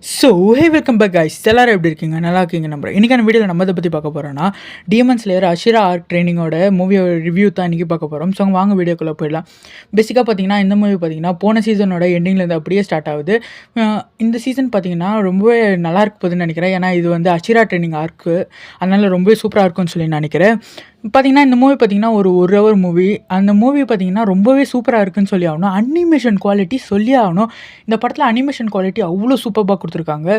So welcome back guys. எல்லாரும் எப்படி இருக்கீங்க? நல்லா இருக்கீங்க நம்புறேன். இன்றைக்கான வீடியோவில் நம்ம இதை பற்றி பார்க்க போகிறோம்னா டீமன் ஸ்லேயர் அஷிரா ஆர்க் ட்ரைனிங்கோட மூவியோட ரிவ்யூ தான் இன்றைக்கி பார்க்க போகிறோம். ஸோ வாங்க வீடியோக்குள்ளே போயிடலாம். பேசிக்காக பார்த்தீங்கன்னா இந்த மூவி பார்த்தீங்கன்னா போன சீசனோட எண்டிங்லேருந்து அப்படியே ஸ்டார்ட் ஆகுது. இந்த சீசன் பார்த்தீங்கன்னா ரொம்பவே நல்லா இருக்க போகுதுன்னு நினைக்கிறேன். ஏன்னா இது வந்து அஷிரா ட்ரைனிங் ஆர்க்கு, அதனால் ரொம்பவே சூப்பராக இருக்கும்னு சொல்லி நினைக்கிறேன். பார்த்தீங்கன்னா இந்த மூவி பார்த்தீங்கன்னா ஒரு ஹவர் மூவி. அந்த மூவி பார்த்தீங்கன்னா ரொம்பவே சூப்பராக இருக்குன்னு சொல்லி ஆகணும். அனிமேஷன் குவாலிட்டி சொல்லி ஆகணும். இந்த படத்தில் அனிமேஷன் குவாலிட்டி அவ்வளோ சூப்பராக கொடுத்துருக்காங்க.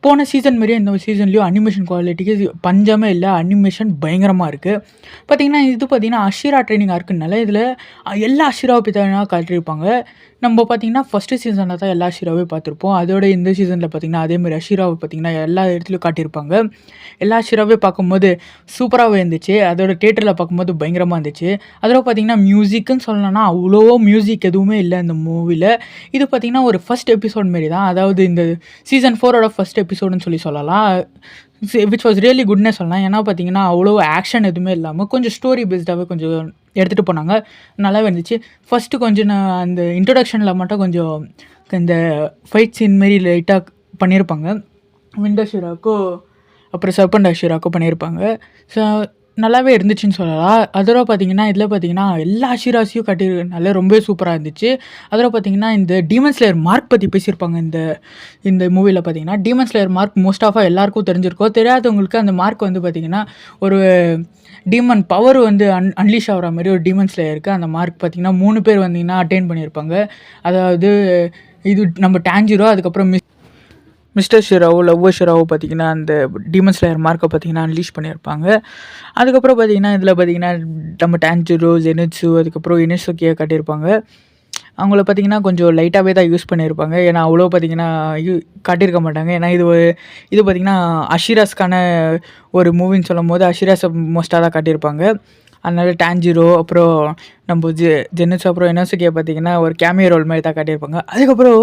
போன சீசன் மாரியே இந்த சீசன்லேயும் அனிமேஷன் குவாலிட்டிக்கு பஞ்சமே இல்லை. அனிமேஷன் பயங்கரமாக இருக்குது. பார்த்திங்கன்னா இது பார்த்திங்கன்னா அஷிரா ட்ரைனிங் இருக்குனால இதில் எல்லா அஷிராவை பற்றி தான் காட்டியிருப்பாங்க. நம்ம பார்த்திங்கன்னா ஃபஸ்ட்டு சீசனில் தான் எல்லா அஷிராவே பார்த்துருப்போம். அதோட இந்த சீசனில் பார்த்திங்கன்னா அதேமாதிரி அஷிராவை பார்த்திங்கன்னா எல்லா இடத்துலையும் காட்டியிருப்பாங்க. எல்லா அஷிராவே பார்க்கும்போது சூப்பராகவே இருந்துச்சு. அதோட தேட்டரில் பார்க்கும்போது பயங்கரமாக இருந்துச்சு. அதோட பார்த்திங்கன்னா மியூசிக்குன்னு சொல்லணும்னா அவ்வளோ மியூசிக் எதுவுமே இல்லை இந்த மூவியில். இது பார்த்திங்கன்னா ஒரு ஃபஸ்ட் எபிசோட் மாரி தான். அதாவது இந்த சீசன் 4ஓட ஃபஸ்ட் எபிசோடுன்னு சொல்லலாம். விச் வாஸ் ரியலி குட்னே சொல்லலாம். ஏன்னா பார்த்தீங்கன்னா அவ்வளோ ஆக்ஷன் எதுவுமே இல்லாமல் கொஞ்சம் ஸ்டோரி பேஸ்டாகவே கொஞ்சம் எடுத்துகிட்டு போனாங்க. நல்லாவே இருந்துச்சு. ஃபஸ்ட்டு கொஞ்சம் நான் அந்த இன்ட்ரொடக்ஷனில் மட்டும் கொஞ்சம் இந்த ஃபைட் சீன் மாரி லைட்டாக பண்ணியிருப்பாங்க. விண்டோ ஷிராக்கோ அப்புறம் சர்பண்ட் அஷிராக்கோ பண்ணியிருப்பாங்க. ஸோ நல்லாவே இருந்துச்சுன்னு சொல்லலாம். அதோட பார்த்திங்கன்னா இதில் பார்த்திங்கன்னா எல்லா அஷிராஸையும் கட்டியிருக்கனால ரொம்பவே சூப்பராக இருந்துச்சு. அதோட பார்த்திங்கன்னா இந்த டீமன் ஸ்லேயர் மார்க் பற்றி பேசியிருப்பாங்க. இந்த மூவியில் பார்த்திங்கன்னா டீமன் ஸ்லேயர் மார்க் மோஸ்ட் ஆஃபாக எல்லாருக்கும் தெரிஞ்சிருக்கோம். தெரியாதவங்களுக்கு அந்த மார்க் வந்து பார்த்திங்கன்னா ஒரு டீமன் பவர் வந்து அன்லீஷ் ஆகிற மாதிரி ஒரு டீமன் ஸ்லேயர் இருக்குது. அந்த மார்க் பார்த்திங்கன்னா 3 பேர் வந்திங்கன்னா அட்டைன் பண்ணியிருப்பாங்க. அதாவது இது நம்ம டான்ஜிரோ, அதுக்கப்புறம் மிஸ்டர் ஷிராவோ லவ்வர் ஷிராவோ பார்த்திங்கன்னா அந்த டீமன் ஸ்லேயர் மார்க்கை பார்த்திங்கன்னா அன்லீஷ் பண்ணியிருப்பாங்க. அதுக்கப்புறம் பார்த்திங்கன்னா இதில் பார்த்திங்கன்னா நம்ம டான்ஜிரோ, ஜெனிட்ஸு, அதுக்கப்புறம் இனிசோக்கியை காட்டியிருப்பாங்க. அவங்கள பார்த்திங்கன்னா கொஞ்சம் லைட்டாகவே தான் யூஸ் பண்ணியிருப்பாங்க. ஏன்னா அவ்வளோ பார்த்திங்கன்னா காட்டியிருக்க மாட்டாங்க. ஏன்னா இது பார்த்திங்கன்னா அஷிராஸ்க்கான ஒரு மூவின்னு சொல்லும் போது அஷிராஸை மோஸ்ட்டாக தான் காட்டியிருப்பாங்க. அதனால டான்ஜிரோ அப்புறம் நம்ம ஜெனிட்ஸ் அப்புறம் இனோசுக்கியை பார்த்திங்கன்னா ஒரு கேமியோ ரோல் மாதிரி தான் காட்டியிருப்பாங்க. அதுக்கப்புறம்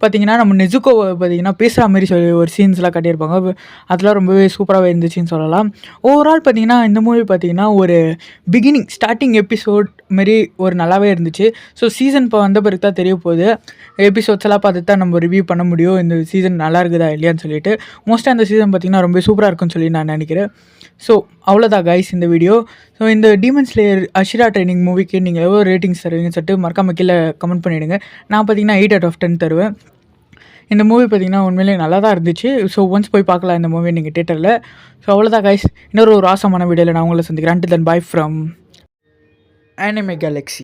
பார்த்திங்கன்னா நம்ம நெசுக்கோவை பார்த்திங்கன்னா பேசுகிற மாதிரி சொல்லி ஒரு சீன்ஸ்லாம் காட்டியிருப்பாங்க. அதெல்லாம் ரொம்பவே சூப்பராகவே இருந்துச்சுன்னு சொல்லலாம். ஓவரால் பார்த்திங்கன்னா இந்த மூவி பார்த்திங்கன்னா ஒரு ஸ்டார்டிங் எபிசோட் மாரி ஒரு நல்லாவே இருந்துச்சு. ஸோ சீசன் இப்போ வந்த பிறகு தான் தெரிய போகுது. எபிசோட்ஸ் எல்லாம் பார்த்து தான் நம்ம ரிவ்யூ பண்ண முடியும் இந்த சீசன் நல்லா இருக்குதா இல்லையான்னு சொல்லிட்டு. மோஸ்ட்டாக இந்த சீசன் பார்த்திங்கன்னா ரொம்ப சூப்பராக இருக்குன்னு சொல்லி நான் நினைக்கிறேன். ஸோ அவ்வளோதான் கைஸ் இந்த வீடியோ. ஸோ இந்த டீமன் ஸ்லேயர் அஷிரா ட்ரைனிங் மூவிக்கு நீங்கள் எவ்வளோ ரேட்டிங்ஸ் தருவீங்கன்னு சொல்லிட்டு மறக்காம கீழே கமெண்ட் பண்ணிவிடுங்க. நான் பார்த்தீங்கன்னா 8/10 தருவேன். இந்த மூவி பார்த்திங்கன்னா உண்மையிலே நல்லா தான் இருந்துச்சு. ஸோ ஒன்ஸ் போய் பார்க்கலாம் இந்த மூவி நீங்கள் தேட்டரில். ஸோ அவ்வளோதான் கைஸ். இன்னொரு ஆசமான வீடியோவில் நான் உங்களை சந்திக்கிறேன். Until then, bye from Anime Galaxy.